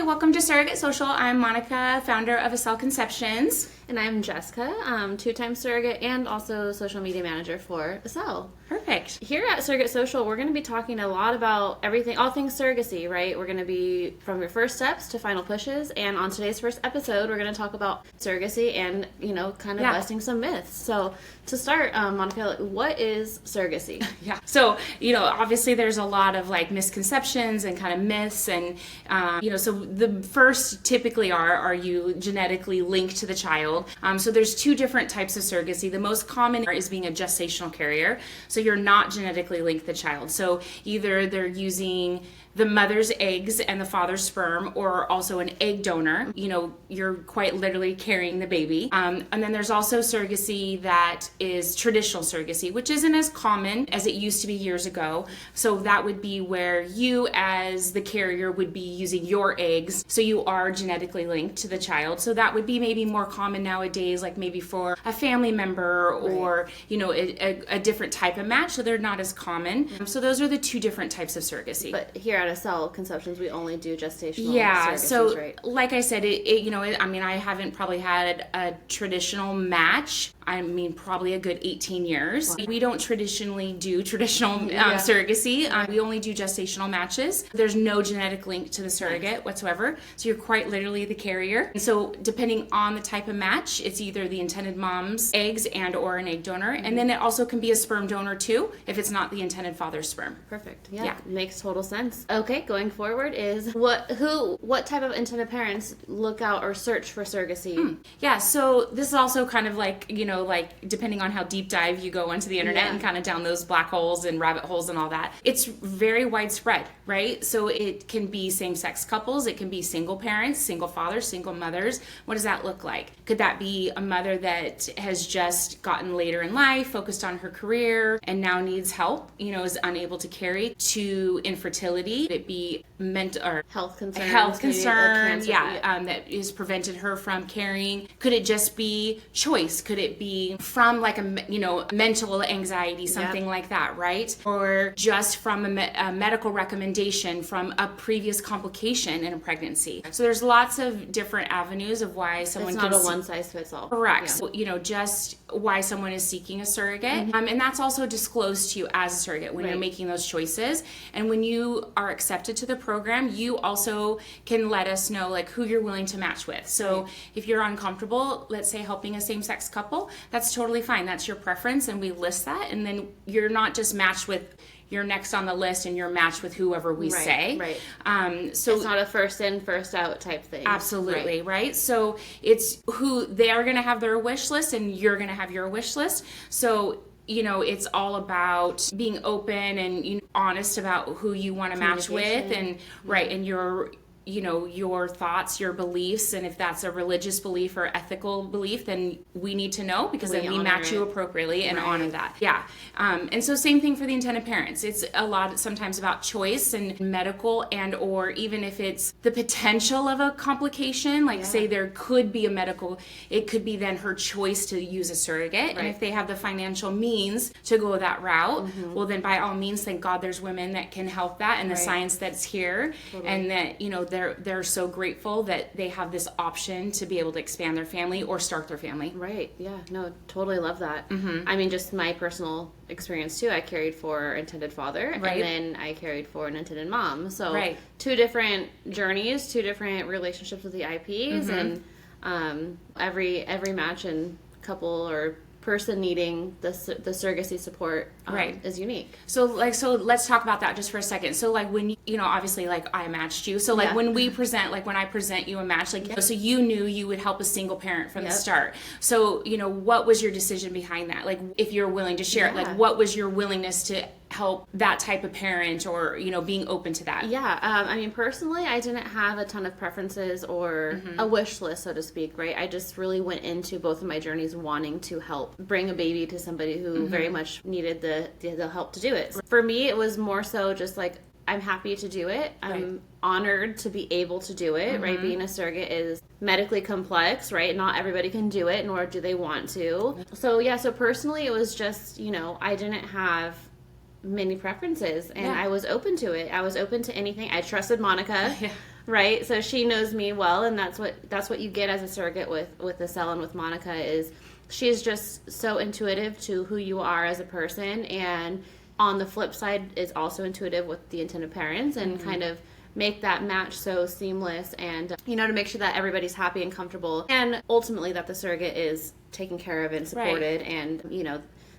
welcome to Surrogate Social. I'm Monica, founder of Acel Conceptions. And I'm Jessica, two-time surrogate and also social media manager for Acel. Perfect. Here at Surrogate Social, we're going to be talking a lot about everything, all things surrogacy, right? We're going to be from your first steps to final pushes. And on today's first episode, we're going to talk about surrogacy and, kind of busting some myths. So to start, Monica, what is surrogacy? Yeah. So, obviously there's a lot of misconceptions and kind of myths. And, so the first typically are you genetically linked to the child? So there's two different types of surrogacy. The most common is being a gestational carrier. So you're not genetically linked to the child. So either they're using the mother's eggs and the father's sperm, or also an egg donor. You're quite literally carrying the baby. And then there's also surrogacy that is traditional surrogacy, which isn't as common as it used to be years ago. So that would be where you as the carrier would be using your eggs. So you are genetically linked to the child. So that would be maybe more common nowadays, like maybe for a family member or, a different type of match. So they're not as common. So those are the two different types of surrogacy. But here at Acel Conceptions, we only do gestational surrogacies, so right? Like I said, I haven't probably had a traditional match. Probably a good 18 years. Wow. We don't traditionally do traditional surrogacy. We only do gestational matches. There's no genetic link to the surrogate whatsoever. So you're quite literally the carrier. And so depending on the type of match, it's either the intended mom's eggs and or an egg donor. Mm-hmm. And then it also can be a sperm donor too, if it's not the intended father's sperm. Perfect. Yeah. Makes total sense. Okay, going forward is what type of intended parents look out or search for surrogacy? Yeah, so this is also kind of depending on how deep dive you go onto the internet and kind of down those black holes and rabbit holes and all that. It's very widespread, right? So it can be same-sex couples, it can be single parents, single fathers, single mothers. What does that look like? Could that be a mother that has just gotten later in life, focused on her career, and now needs help, is unable to carry, to infertility? Could it be mental or health concerns? That has prevented her from carrying. Could it just be choice? Could it be from mental anxiety, something like that, right? Or just from a medical recommendation from a previous complication in a pregnancy. So there's lots of different avenues of why someone it's not a one size fits all. Correct. Yeah. So, just why someone is seeking a surrogate. And that's also disclosed to you as a surrogate when you're making those choices. And when you are accepted to the program, you also can let us know who you're willing to match with. So if you're uncomfortable, let's say helping a same-sex couple, that's totally fine. That's your preference, and we list that. And then you're not just matched with, you're next on the list and you're matched with whoever we say. Right. So it's not a first in, first out type thing. Absolutely, right? So it's who they are going to have their wish list and you're going to have your wish list. So it's all about being open and honest about who you want to match with, and and your thoughts, your beliefs, and if that's a religious belief or ethical belief, then we need to know, because then we match you appropriately and honor that. And so same thing for the intended parents. It's a lot sometimes about choice and medical, and or even if it's the potential of a complication, say there could be a medical, it could be then her choice to use a surrogate. And if they have the financial means to go that route, well then by all means, thank God there's women that can help that, and the science that's here, and that they're so grateful that they have this option to be able to expand their family or start their family. Right. Yeah. No, totally love that. Just my personal experience too. I carried for intended father, and then I carried for an intended mom. So two different journeys, two different relationships with the IPs, and every match and couple or person needing the surrogacy support is unique. So let's talk about that just for a second. So when obviously I matched you. So when we present, when I present you a match, so you knew you would help a single parent from the start. So what was your decision behind that? If you're willing to share it, what was your willingness to help that type of parent, or being open to that? Personally, I didn't have a ton of preferences or a wish list, so to speak, right? I just really went into both of my journeys wanting to help bring a baby to somebody who very much needed the help to do it. For me, it was more so just I'm happy to do it. I'm honored to be able to do it, right? Being a surrogate is medically complex, right? Not everybody can do it, nor do they want to. So personally, it was just, I didn't have many preferences, and Yeah. I was open to it. I was open to anything. I trusted Monica. Yeah. Right? So she knows me well, and that's what you get as a surrogate with Estelle and with Monica is she's just so intuitive to who you are as a person, and on the flip side is also intuitive with the intended parents, and kind of make that match so seamless, and to make sure that everybody's happy and comfortable, and ultimately that the surrogate is taken care of and supported, and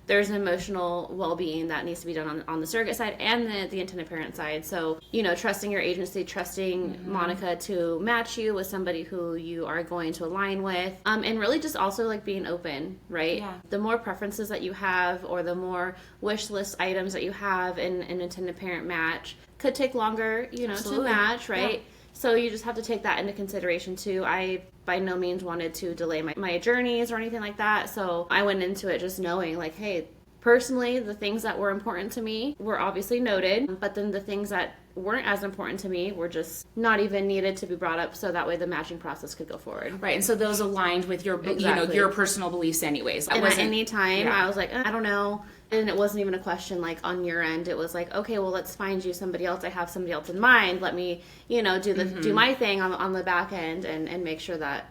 there's an emotional well-being that needs to be done on the surrogate side and the intended parent side. So, trusting your agency, trusting Monica to match you with somebody who you are going to align with, and really just also like being open, right? Yeah. The more preferences that you have, or the more wish list items that you have in an intended parent match could take longer, to Absolutely. match, right? Yeah. So you just have to take that into consideration too. I by no means wanted to delay my journeys or anything like that. So I went into it just knowing like, hey, personally, the things that were important to me were obviously noted, but then the things that weren't as important to me were just not even needed to be brought up, so that way the matching process could go forward. Right, and so those aligned with your, Exactly. your personal beliefs anyways. And at any time, yeah. I was like, I don't know. And it wasn't even a question like on your end. It was like, okay, well, let's find you somebody else. I have somebody else in mind. Let me, do my thing on the back end and make sure that,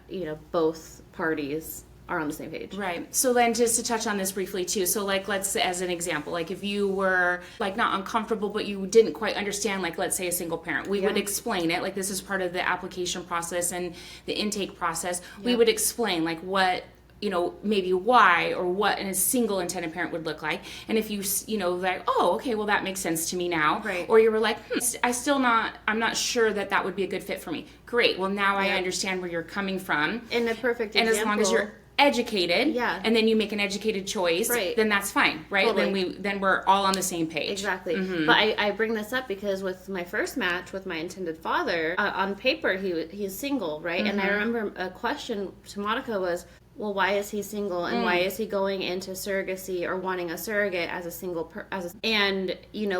both parties are on the same page. Right. So then just to touch on this briefly too. So like, let's say as an example, like if you were like not uncomfortable, but you didn't quite understand, like let's say a single parent, we would explain it. Like this is part of the application process and the intake process. We would explain like what, maybe why or what a single intended parent would look like. And if you, like, oh, okay, well that makes sense to me now. Right. Or you were like, I'm not sure that would be a good fit for me. Great. Well, now I understand where you're coming from. And the perfect example. And as long as you're educated, Yeah. and then you make an educated choice, Right. then that's fine, right? Totally. Then we're all on the same page. Exactly. But I bring this up because with my first match with my intended father, on paper he's single, right? And I remember a question to Monica was, well, why is he single, and why is he going into surrogacy or wanting a surrogate as a single and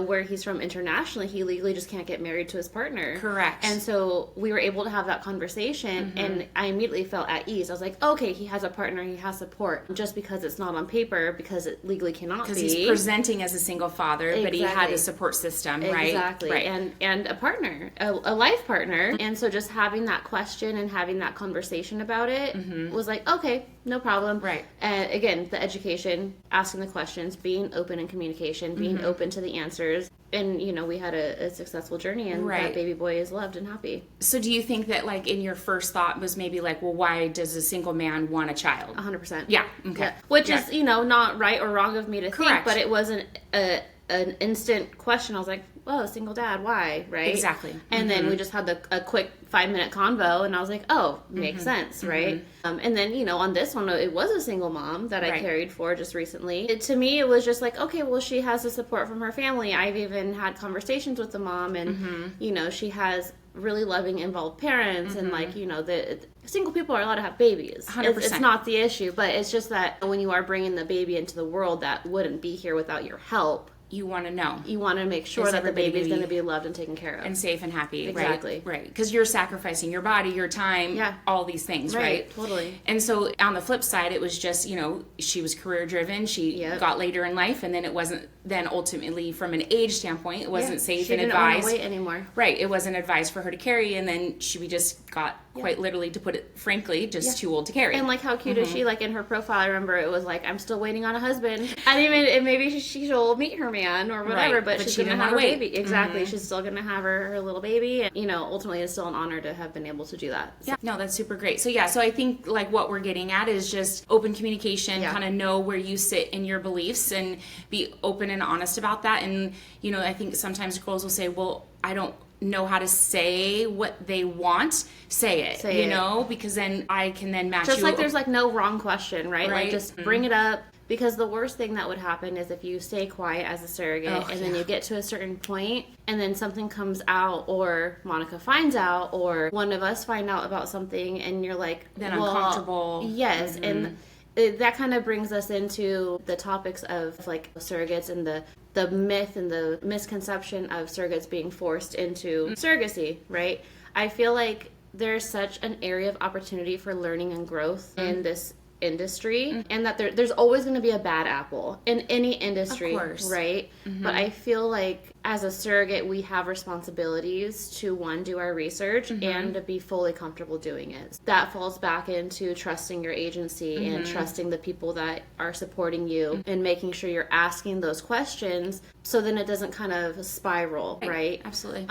where he's from internationally, he legally just can't get married to his partner. Correct. And so we were able to have that conversation, and I immediately felt at ease. I was like, okay, he has a partner, he has support, just because it's not on paper, because it legally cannot be. Because he's presenting as a single father, but he had Exactly. a support system, right? Exactly. Right. And a partner, a life partner. And so just having that question and having that conversation about it was like, okay, no problem. Right. Again, the education, asking the questions, being open in communication, being open to the answers. And, we had a successful journey, and Right. that baby boy is loved and happy. So do you think that like in your first thought was maybe like, well, why does a single man want a child? 100%. Yeah. Okay. Yeah. Which Yeah. is, not right or wrong of me to think, Correct. but it wasn't an instant question. I was like, whoa, single dad, why? Right? Exactly. And then we just had a quick 5-minute convo, and I was like, oh, makes sense, right? And then, on this one, it was a single mom that I Right. carried for just recently. To me, it was just like, okay, well, she has the support from her family. I've even had conversations with the mom, and, she has really loving, involved parents, and like, the single people are allowed to have babies. 100%. It's not the issue, but it's just that when you are bringing the baby into the world that wouldn't be here without your help, You want to know. you want to make sure Is that the everybody baby's gonna going to be loved and taken care of. And safe and happy, Exactly. right? Because you're sacrificing your body, your time, Yeah. all these things, right? Totally. And so on the flip side, it was just, she was career driven. She Yep. got later in life, and then it wasn't, then ultimately from an age standpoint, it wasn't safe she and didn't want advised. to wait anymore. Right. It wasn't advised for her to carry, and then we just got quite literally, to put it frankly, just too old to carry. And like, how cute is she? Like in her profile, I remember it was like, I'm still waiting on a husband. And even maybe she'll meet her man or whatever, Right. but But she's she gonna didn't have her wanna wait. baby. Exactly. She's still gonna have her little baby, and ultimately, it's still an honor to have been able to do that. So, Yeah, no, that's super great. So so I think like what we're getting at is just open communication, Yeah. kind of know where you sit in your beliefs and be open and honest about that. And, I think sometimes girls will say, well, I don't know how to say what they want. Say it, Say it. because then I can then match just you. like there's like no wrong question, right? Right. Like just bring it up. Because the worst thing that would happen is if you stay quiet as a surrogate, and then you get to a certain point, and then something comes out, or Monica finds out, or one of us find out about something, and you're like, Then uncomfortable. Yes, and that kind of brings us into the topics of like surrogates and the myth and the misconception of surrogates being forced into surrogacy, right? I feel like there's such an area of opportunity for learning and growth in this industry, and that there's always going to be a bad apple in any industry, Of course. right? But I feel like as a surrogate, we have responsibilities to, one, do our research and to be fully comfortable doing it. That falls back into trusting your agency and trusting the people that are supporting you and making sure you're asking those questions so then it doesn't kind of spiral, right? Absolutely.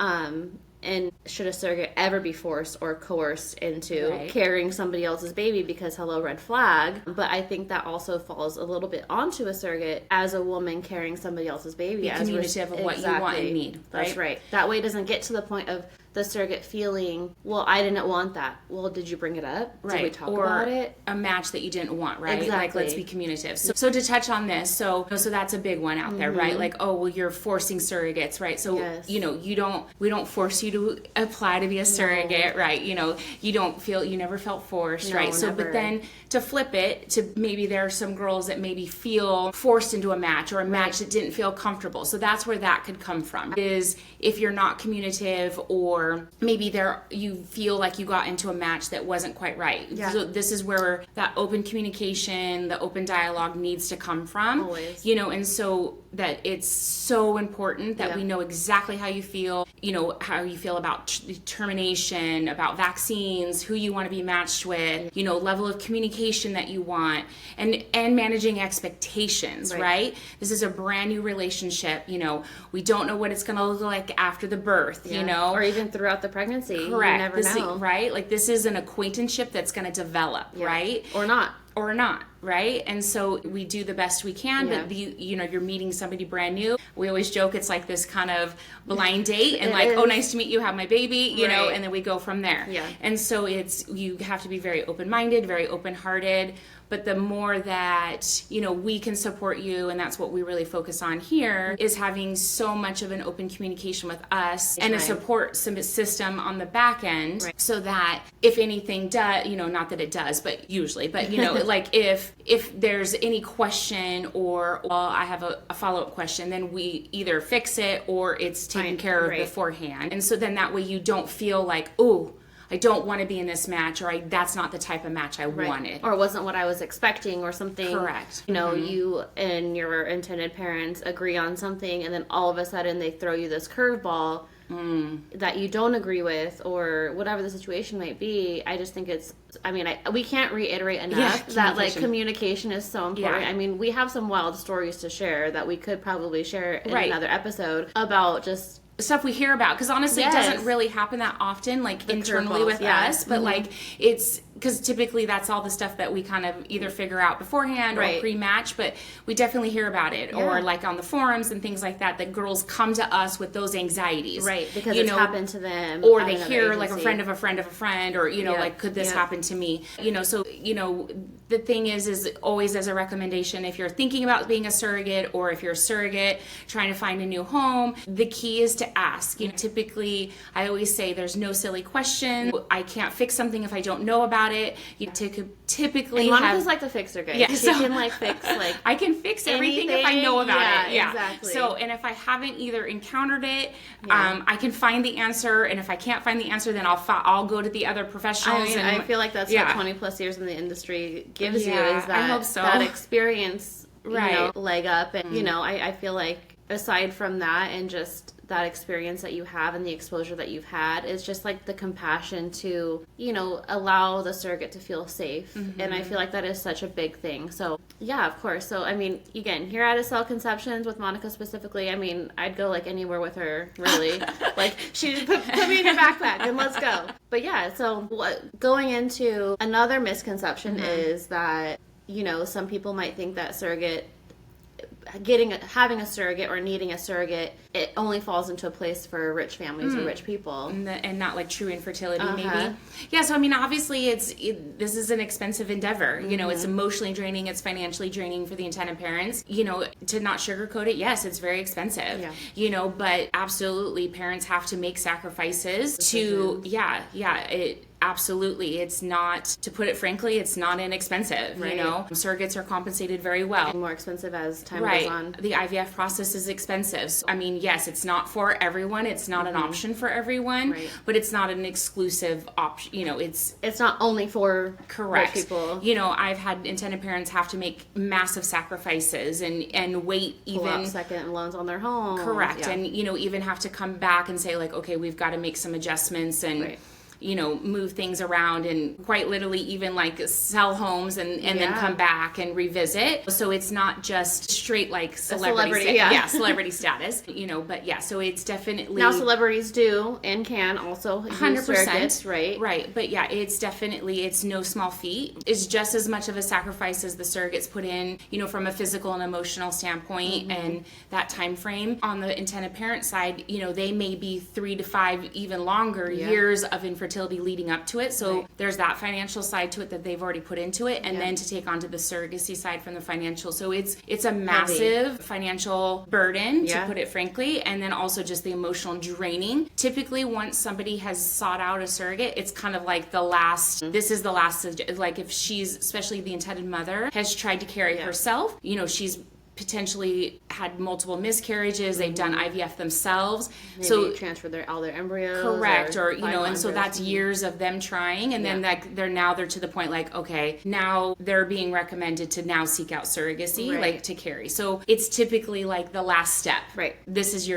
And should a surrogate ever be forced or coerced into carrying somebody else's baby because hello, red flag. But I think that also falls a little bit onto a surrogate as a woman carrying somebody else's baby. Be communicative of what you want and need. That's right. That way it doesn't get to the point of the surrogate feeling, well, I didn't want that. Well, did you bring it up? Right. Did we talk or about it? A match that you didn't want, right? Exactly. Like, let's be communicative. So to touch on this, so that's a big one out there, right? Like, oh, well, you're forcing surrogates, right? So, you know, we don't force you to apply to be a surrogate, right? You know, you never felt forced, right? So, never. but then to flip it to maybe there are some girls that maybe feel forced into a match or a match that didn't feel comfortable. So that's where that could come from, is if you're not communicative, or maybe you feel like you got into a match that wasn't quite right. Yeah. So this is where that open communication, the open dialogue needs to come from. Always. You know, and so that it's so important that we know exactly how you feel, you know, how you feel about termination, about vaccines, who you want to be matched with, you know, level of communication that you want, and managing expectations, right? This is a brand new relationship. You know, we don't know what it's going to look like after the birth, you know, or even throughout the pregnancy. Correct. You never know. Right? Like, this is an acquaintanceship that's going to develop, right? Or not, right? And so we do the best we can, but you're meeting somebody brand new. We always joke it's like this kind of blind date, and like, oh, nice to meet you, have my baby, you know, and then we go from there. Yeah. And so you have to be very open-minded, very open-hearted. But the more that, you know, we can support you, and that's what we really focus on here, is having so much of an open communication with us and a support system on the back end, so that if anything does, you know, not that it does, but usually, but, you know, like if there's any question or, well, I have a follow-up question, then we either fix it or it's taken care of beforehand. And so then that way you don't feel like, oh, I don't want to be in this match, or that's not the type of match I wanted. Or it wasn't what I was expecting, or something. Correct. You know, you and your intended parents agree on something, and then all of a sudden they throw you this curveball that you don't agree with, or whatever the situation might be. I just think we can't reiterate enough that, like, communication is so important. Yeah. I mean, we have some wild stories to share that we could probably share in another episode about just stuff we hear about, because honestly it doesn't really happen that often, like, internally with us, but like, it's because typically that's all the stuff that we kind of either figure out beforehand or pre-match, but we definitely hear about it, or like on the forums and things like that girls come to us with those anxieties, because it's happened to them, or they hear like a friend of a friend of a friend, or, you know, like, could this happen to me, you know? So, you know, the thing is always, as a recommendation, if you're thinking about being a surrogate, or if you're a surrogate trying to find a new home, the key is to ask. You know, typically I always say there's no silly question. I can't fix something if I don't know about it. You typically and Monica's like the fixer guy. Yeah, she can like fix like I can fix everything if I know about it. Yeah, exactly. So, and if I haven't either encountered it, I can find the answer. And if I can't find the answer, then I'll go to the other professionals. I feel like that's what 20 plus years in the industry gives you, is that, I hope so. that experience, you know, leg up. And you know, I feel like aside from that, and just that experience that you have and the exposure that you've had, is just like the compassion to, you know, allow the surrogate to feel safe. And I feel like that is such a big thing. So yeah, of course. So I mean, again, here at Estelle Conceptions with Monica specifically, I mean, I'd go like anywhere with her, really. Like, she put me in your backpack and let's go. But yeah, so going into another misconception is that, you know, some people might think that having a surrogate or needing a surrogate, it only falls into a place for rich families or rich people, and not like true infertility, maybe. Yeah, so I mean, obviously this is an expensive endeavor. You know, it's emotionally draining, it's financially draining for the intended parents. You know, to not sugarcoat it, yes, it's very expensive. Yeah. You know, but absolutely, parents have to make sacrifices to Absolutely. It's not, to put it frankly, it's not inexpensive. Right. You know, surrogates are compensated very well. And more expensive as time Right. goes on. The IVF process is expensive. So, I mean, yes, it's not for everyone. It's not an option for everyone, Right. but it's not an exclusive option. You know, it's not only for correct. rich people. You know, I've had intended parents have to make massive sacrifices and wait Pull out even second loans on their home. correct. Yeah. And, you know, even have to come back and say like, okay, we've got to make some adjustments and Right. you know, move things around and quite literally even like sell homes and then come back and revisit. So it's not just straight like celebrity celebrity status, you know, but yeah, so it's definitely. Now celebrities do and can also use 100%, surrogates, right? Right, but yeah, it's definitely, it's no small feat. It's just as much of a sacrifice as the surrogates put in, you know, from a physical and emotional standpoint and that time frame. On the intended parent side, you know, they may be 3 to 5 even longer years of infertility leading up to it. So there's that financial side to it that they've already put into it, and then to take onto the surrogacy side from the financial. So it's a massive financial burden, to put it frankly, and then also just the emotional draining. Typically, once somebody has sought out a surrogate, it's kind of like the last, this is the last, like if she's, especially the intended mother, has tried to carry herself, you know, she's potentially had multiple miscarriages, they've done IVF themselves, Maybe so transfer all their embryos, correct, or you know, and so that's years of them trying, and then like they're to the point like, okay, now they're being recommended to now seek out surrogacy, like to carry. So it's typically like the last step, right? This is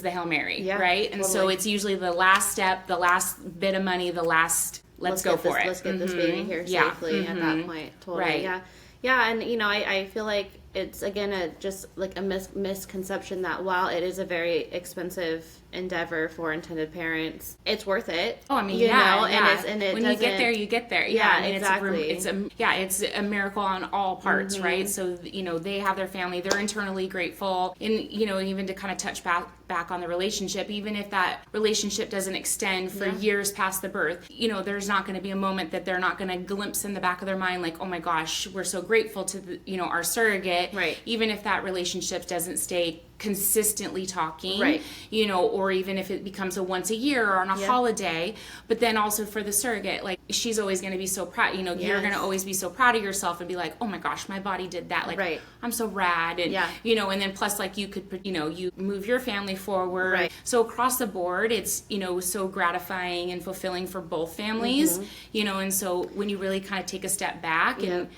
the Hail Mary, right? And totally. so it's usually the last step, the last bit of money, the last let's go for it. Let's get this baby here safely at that point. Totally, right? Yeah, and you know, I feel like it's again just like a misconception that while it is a very expensive endeavor for intended parents, it's worth it. Oh, I mean, you know, and it when you get there, you get there. Yeah, I mean, exactly. It's a miracle on all parts, right? So you know, they have their family, they're internally grateful, and you know, even to kind of touch back on the relationship, even if that relationship doesn't extend for years past the birth, you know, there's not going to be a moment that they're not going to glimpse in the back of their mind like, oh my gosh, we're so grateful to the, you know, our surrogate, right? Even if that relationship doesn't stay consistently talking, right? You know, or even if it becomes a once a year or on a holiday. But then also for the surrogate, like she's always going to be so proud, you know, you're going to always be so proud of yourself and be like, oh my gosh, my body did that, like I'm so rad, and you know, and then plus like you could, you know, you move your family forward, so across the board it's, you know, so gratifying and fulfilling for both families, you know, and so when you really kind of take a step back and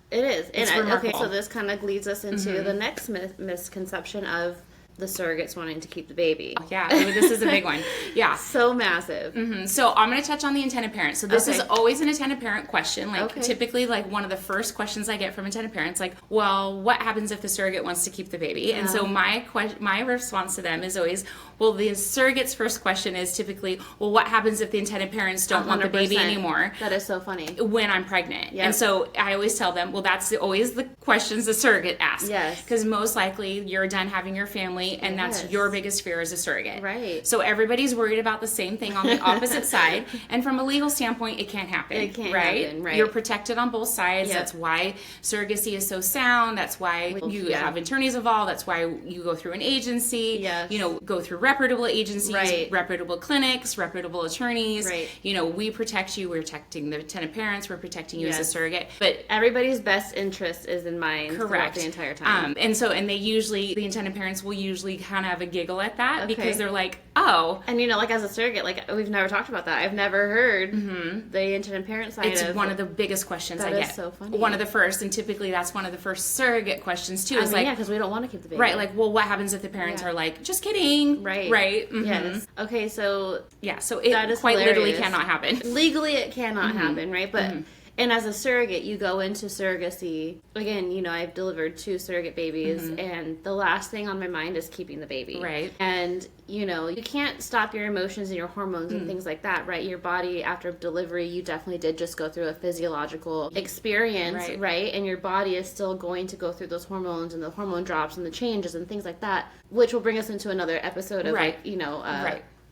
it is. It's and remarkable. Okay, so this kind of leads us into the next misconception of the surrogates wanting to keep the baby. Yeah, I mean, this is a big one. Yeah. So massive. So I'm going to touch on the intended parent. So this is always an intended parent question. Like typically like one of the first questions I get from intended parents, like, well, what happens if the surrogate wants to keep the baby? And so my response to them is always, well, the surrogate's first question is typically, well, what happens if the intended parents don't want the baby anymore? That is so funny. When I'm pregnant. Yep. And so I always tell them, well, that's always the questions the surrogate asks. Yes. Because most likely you're done having your family, and that's your biggest fear as a surrogate. Right. So everybody's worried about the same thing on the opposite side. And from a legal standpoint, it can't happen. It can't happen, right. You're protected on both sides. Yep. That's why surrogacy is so sound. That's why you have attorneys involved. That's why you go through an agency. Yes. You know, go through reputable agencies, right. reputable clinics, reputable attorneys. Right. You know, we protect you. We're protecting the intended parents. We're protecting you as a surrogate. But everybody's best interest is in mind throughout the entire time. And the intended parents will usually kind of have a giggle at that because they're like, oh. And you know, like as a surrogate, like we've never talked about that. I've never heard the intended parent side. It's one of the biggest questions I get. That is so funny. One of the first, and typically that's one of the first surrogate questions too. Is because we don't want to keep the baby. Right, like, well, what happens if the parents are like, just kidding. Right. Right. Yes. Okay, so so it that is quite literally cannot happen. Legally, it cannot happen, right? But and as a surrogate, you go into surrogacy. Again, you know, I've delivered 2 surrogate babies, and the last thing on my mind is keeping the baby. Right. And, you know, you can't stop your emotions and your hormones and things like that, right? Your body, after delivery, you definitely did just go through a physiological experience, right? And your body is still going to go through those hormones and the hormone drops and the changes and things like that, which will bring us into another episode of, like, you know,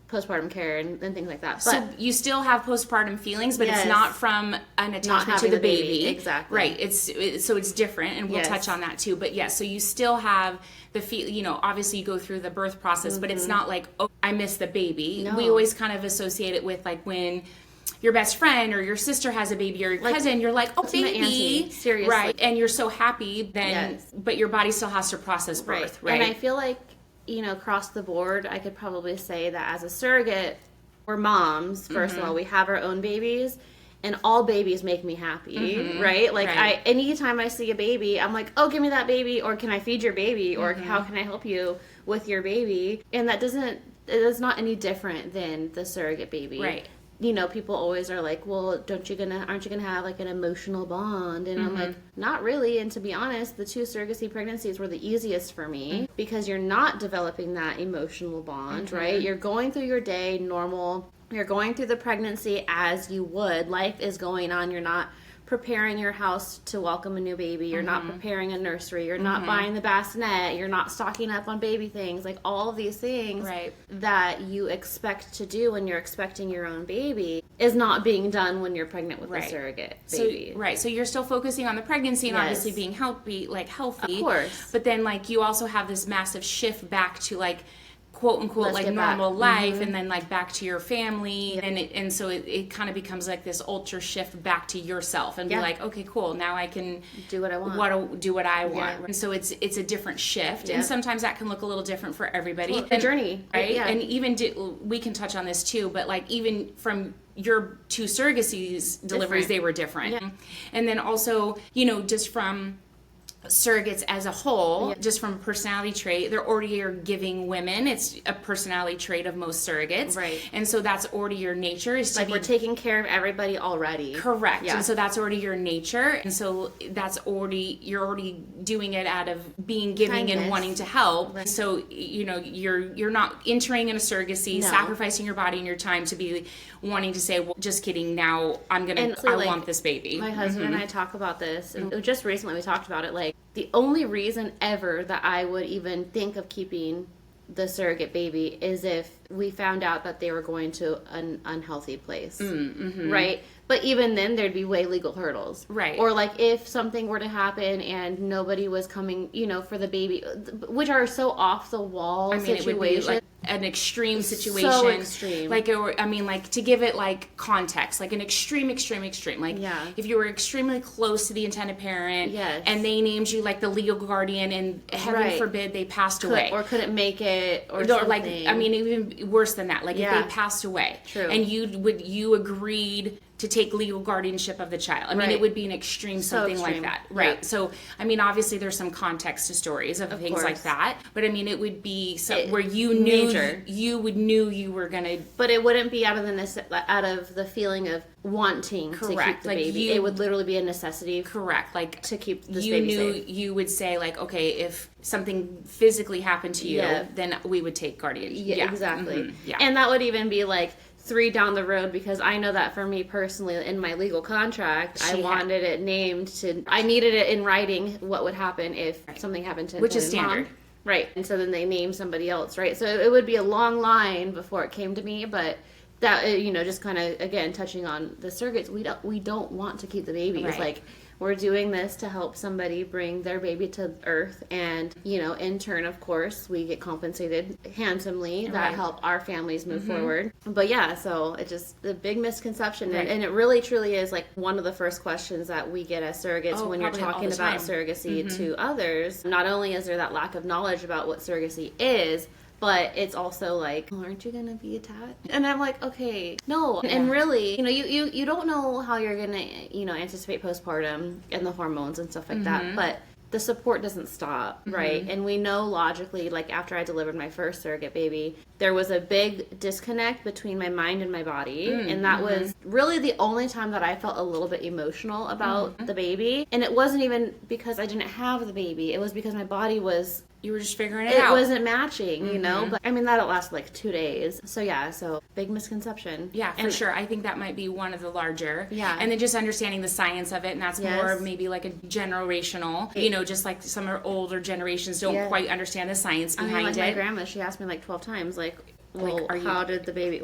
postpartum care and things like that. But so you still have postpartum feelings, but it's not from an attachment to the baby. Exactly. Right. It's different, and we'll touch on that too. But so you still have the feel. You know, obviously you go through the birth process, but it's not like I miss the baby. No. We always kind of associate it with like when your best friend or your sister has a baby or your cousin, you're like, oh, baby. Auntie. Seriously. Right. And you're so happy then, but your body still has to process birth, right? And I feel like, across the board, I could probably say that as a surrogate, we're moms, first of all, we have our own babies. And all babies make me happy, right? Like, anytime I see a baby, I'm like, oh, give me that baby, or can I feed your baby, or how can I help you with your baby? And it is not any different than the surrogate baby. Right. People always are like, well, aren't you gonna have like an emotional bond? And I'm like, not really. And to be honest, the 2 surrogacy pregnancies were the easiest for me because you're not developing that emotional bond, right? You're going through your day normal. You're going through the pregnancy as you would. Life is going on. You're not preparing your house to welcome a new baby. You're not preparing a nursery. You're not buying the bassinet. You're not stocking up on baby things. Like all of these things that you expect to do when you're expecting your own baby is not being done when you're pregnant with a surrogate baby. So you're still focusing on the pregnancy and obviously being healthy. Of course. But then like you also have this massive shift back to like quote unquote Let's like get normal back. life and then like back to your family and so it kind of becomes like this ultra shift back to yourself and be like, okay, cool, now I can do what I want. Do what I want. And so it's a different shift and sometimes that can look a little different for everybody. A journey, right? And even we can touch on this too, but like even from your 2 surrogacy deliveries, they were different. And then also, just from surrogates as a whole, just from a personality trait, they're already are giving women. It's a personality trait of most surrogates. Right. And so that's already your nature is to like we're taking care of everybody already. Correct. Yeah. And so that's already your nature. And so you're already doing it out of being giving and wanting to help. Right. So, you're not entering in a surrogacy, sacrificing your body and your time to be wanting to say, well, just kidding, now I want this baby. My husband and I talk about this, and just recently we talked about it, like, the only reason ever that I would even think of keeping the surrogate baby is if we found out that they were going to an unhealthy place, right? But even then, there'd be way legal hurdles, right? Or like if something were to happen and nobody was coming, for the baby, which are so off the wall situations. It would be like an extreme situation, so extreme. Like to give it like context, like an extreme. Like if you were extremely close to the intended parent, and they named you like the legal guardian, and heaven forbid they passed away or couldn't make it, or like even worse than that, like if they passed away, and you agreed to take legal guardianship of the child. it would be an extreme something like that, right? So obviously there's some context to stories of things like that, but it would be where you knew you were gonna, but it wouldn't be out of the feeling of wanting to keep the baby. It would literally be a necessity, like to keep this baby safe. You would say like, okay, if something physically happened to you, then we would take guardianship. Exactly. And that would even be like 3 down the road, because I know that for me personally, in my legal contract, I wanted it named I needed it in writing what would happen if something happened to which is standard. Mom. Right. And so then they named somebody else, right? So it would be a long line before it came to me, but that, just kind of, again, touching on the surrogates, we don't want to keep the babies. Right. Like, we're doing this to help somebody bring their baby to earth, and in turn, of course, we get compensated handsomely that help our families move forward. But so it's just the big misconception, and it really truly is like one of the first questions that we get as surrogates when you're talking about surrogacy to others. Not only is there that lack of knowledge about what surrogacy is, but it's also like, aren't you gonna be attached? And I'm like, okay, no. And really, you don't know how you're gonna, anticipate postpartum and the hormones and stuff like that, but the support doesn't stop, right? And we know logically, like after I delivered my first surrogate baby, there was a big disconnect between my mind and my body, and that was really the only time that I felt a little bit emotional about the baby. And it wasn't even because I didn't have the baby, it was because my body was... You were just figuring it out. It wasn't matching, but that'll last like 2 days. So big misconception. Yeah, for sure. I think that might be one of the larger. Yeah. And then just understanding the science of it, and that's more maybe like a generational, just like some older generations don't quite understand the science behind it. My grandma, she asked me like 12 times, like, well, Like, how did the baby,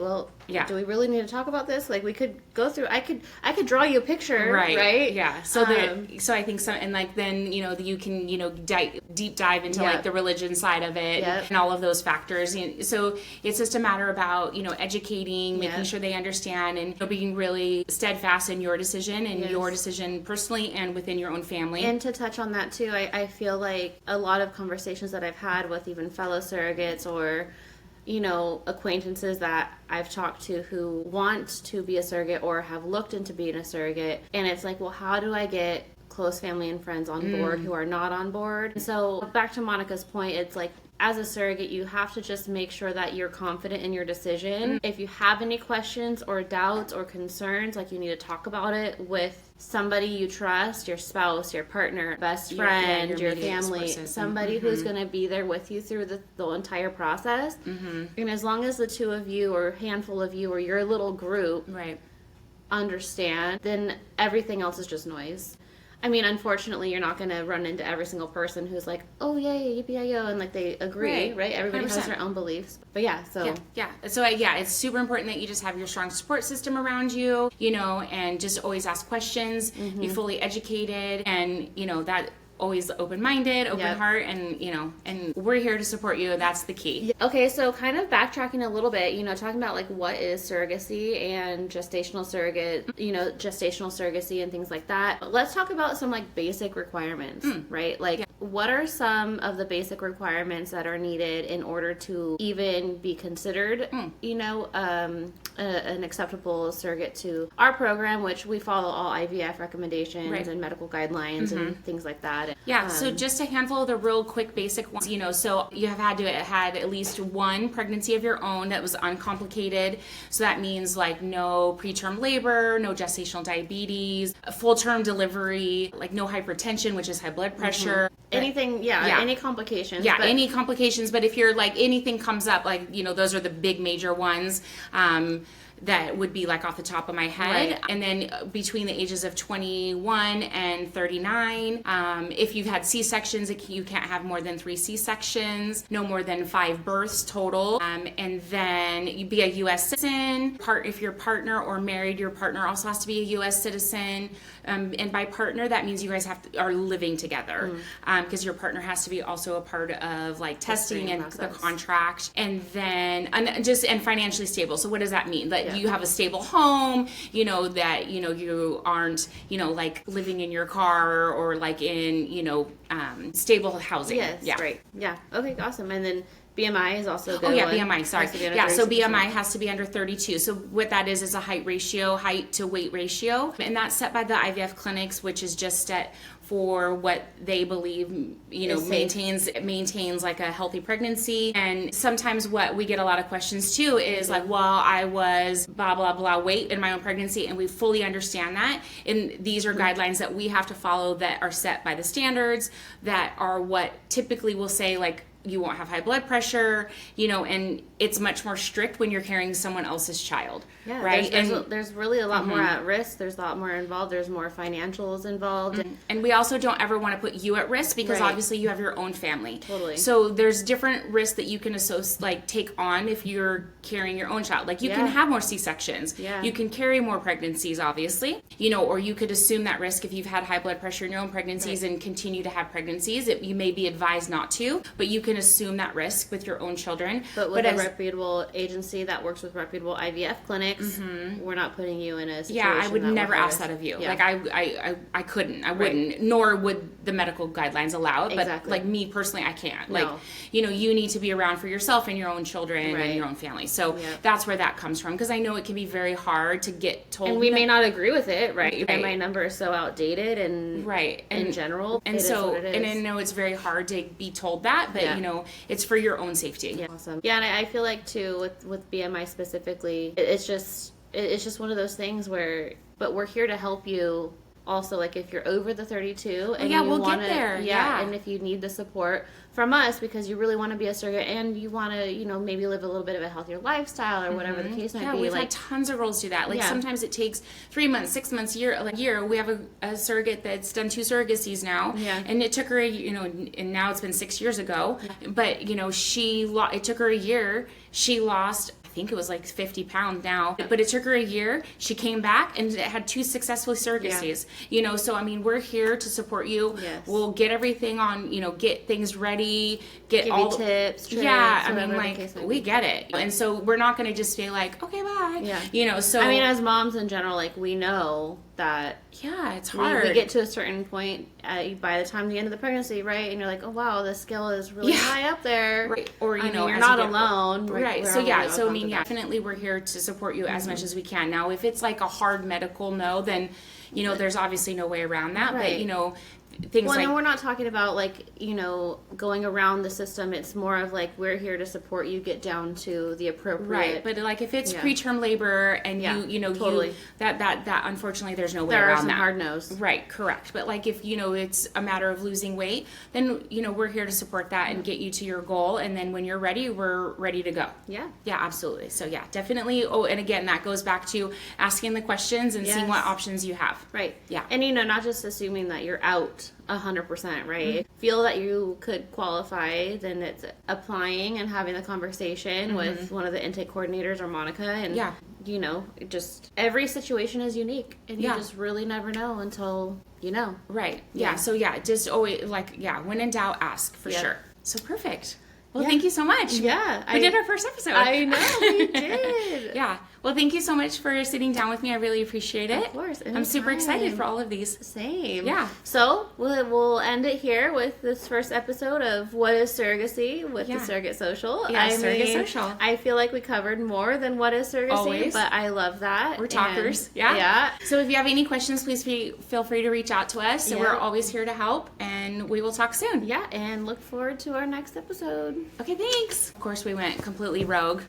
Yeah. do we really need to talk about this? Like, we could go through, I could draw you a picture, right? Yeah. So so I think some, and like then, you can, deep dive into like the religion side of it and all of those factors. And so it's just a matter about, educating, making sure they understand, and being really steadfast in your decision and your decision personally and within your own family. And to touch on that too, I feel like a lot of conversations that I've had with even fellow surrogates or acquaintances that I've talked to who want to be a surrogate or have looked into being a surrogate, and it's like, well, how do I get close family and friends on board who are not on board? So back to Monica's point, it's like, as a surrogate, you have to just make sure that you're confident in your decision. If you have any questions or doubts or concerns, like, you need to talk about it with somebody you trust, your spouse, your partner, best friend, your family, somebody who's going to be there with you through the entire process. And as long as the two of you or a handful of you or your little group understand, then everything else is just noise. I mean, unfortunately, you're not going to run into every single person who's like, oh, yeah, yippee-yi-yo, and like they agree, right? Everybody 100%. Has their own beliefs. But yeah, so. Yeah. So, it's super important that you just have your strong support system around you, and just always ask questions, be fully educated, and, that always open-minded, open heart, and, and we're here to support you. That's the key. Okay, so kind of backtracking a little bit, talking about like what is surrogacy and gestational surrogate, gestational surrogacy and things like that. But let's talk about some like basic requirements, right? Like what are some of the basic requirements that are needed in order to even be considered, an acceptable surrogate to our program, which we follow all IVF recommendations and medical guidelines and things like that. Yeah, so just a handful of the real quick basic ones, so you have had at least one pregnancy of your own that was uncomplicated. So that means like no preterm labor, no gestational diabetes, a full-term delivery, like no hypertension, which is high blood pressure. Anything, any complications. Yeah, any complications, but if you're like, anything comes up, like, those are the big major ones. That would be like off the top of my head. Right. And then between the ages of 21 and 39, if you've had C-sections, you can't have more than 3 C-sections, no more than 5 births total. And then you be a U.S. citizen. If you're partner or married, your partner also has to be a U.S. citizen. And by partner, that means you guys are living together, because your partner has to be also a part of like testing and the contract. And then and financially stable. So what does that mean? That you have a stable home, that you aren't like living in your car or like in stable housing. Yes, right. Yeah. Okay, awesome. And then BMI is also good. BMI, sorry. Yeah, so BMI has to be under 32. So what that is a height to weight ratio. And that's set by the IVF clinics, which is just set for what they believe, maintains like a healthy pregnancy. And sometimes what we get a lot of questions too is like, well, I was blah, blah, blah weight in my own pregnancy. And we fully understand that. And these are guidelines that we have to follow that are set by the standards that are what typically will say like, you won't have high blood pressure, and it's much more strict when you're carrying someone else's child, right? There's really a lot more at risk. There's a lot more involved. There's more financials involved. And we also don't ever want to put you at risk because obviously you have your own family. Totally. So there's different risks that you can take on if you're carrying your own child. Like you can have more C-sections. Yeah. You can carry more pregnancies, obviously, or you could assume that risk if you've had high blood pressure in your own pregnancies and continue to have pregnancies. You may be advised not to, but you can assume that risk with your own children. But with a reputable agency that works with reputable IVF clinics, we're not putting you in a situation. Yeah, I would never ask that of you. Yeah. Like I couldn't, I wouldn't, nor would the medical guidelines allow it. But like me personally, I can't. No. Like, you need to be around for yourself and your own children and your own family. So that's where that comes from. Because I know it can be very hard to get told. And we may not agree with it, right? And my number is so outdated and in general. And so, and I know it's very hard to be told that, but it's for your own safety. Yeah, awesome. Yeah, and I feel like too with BMI specifically, it's just one of those things where, but we're here to help you also, like, if you're over the 32 and yeah, you we'll want get there. Yeah. and if you need the support from us because you really want to be a surrogate and you want to, you know, maybe live a little bit of a healthier lifestyle or whatever the case might Yeah, be. we've like, had tons of girls do that. Like Yeah. sometimes it takes 3 months, 6 months, year. We have a surrogate that's done 2 surrogacies now, Yeah. and it took her, and now it's been 6 years ago. But it took her a year. She lost, I think it was like 50 pounds now, but it took her a year. She came back and had 2 successful surrogacies. So I mean, we're here to support you. Yes. We'll get everything on, get things ready, get give all you tips, tricks, yeah, I whatever mean, the like, case might we be. get it. And so we're not going to just be like, okay, bye. Yeah. So I mean, as moms in general, like, we know that yeah, it's hard. we get to a certain point by the time the end of the pregnancy, right? And you're like, oh wow, the scale is really high up there, right. Or I mean, you're you're as not you get alone, right? We're So all so I mean, uncomfortable. definitely we're here to support you as much as we can. Now, if it's like a hard medical no, then there's obviously no way around that. Right. But things Well, like and we're not talking about like going around the system. It's more of like we're here to support you get down to the appropriate. right. But like if it's preterm labor and totally. that unfortunately there's no way there are around some that. hard no's. Right, correct. But like if it's a matter of losing weight, then we're here to support that and get you to your goal. And then when you're ready, we're ready to go. Yeah. Yeah, absolutely. So yeah, definitely. Oh, and again, that goes back to asking the questions and seeing what options you have. Right. Yeah. And not just assuming that you're out 100%, right? Mm-hmm. Feel that you could qualify, then it's applying and having the conversation with one of the intake coordinators or Monica. And, just every situation is unique. And you just really never know until you know. Right. Yeah. So yeah, just always when in doubt, ask for sure. So perfect. Well, thank you so much. Yeah. We did our first episode. I know, we did. Yeah. Well, thank you so much for sitting down with me. I really appreciate it. Of course. I'm super excited anytime. for all of these. Same. Yeah. So we'll end it here with this first episode of What is Surrogacy with the Surrogate Social. Yeah, Surrogate Social. I feel like we covered more than what is surrogacy, Always. but I love that. We're talkers. And, Yeah. So if you have any questions, please feel free to reach out to us. So we're always here to help, and we will talk soon. Yeah, and look forward to our next episode. Okay, thanks. Of course, we went completely rogue.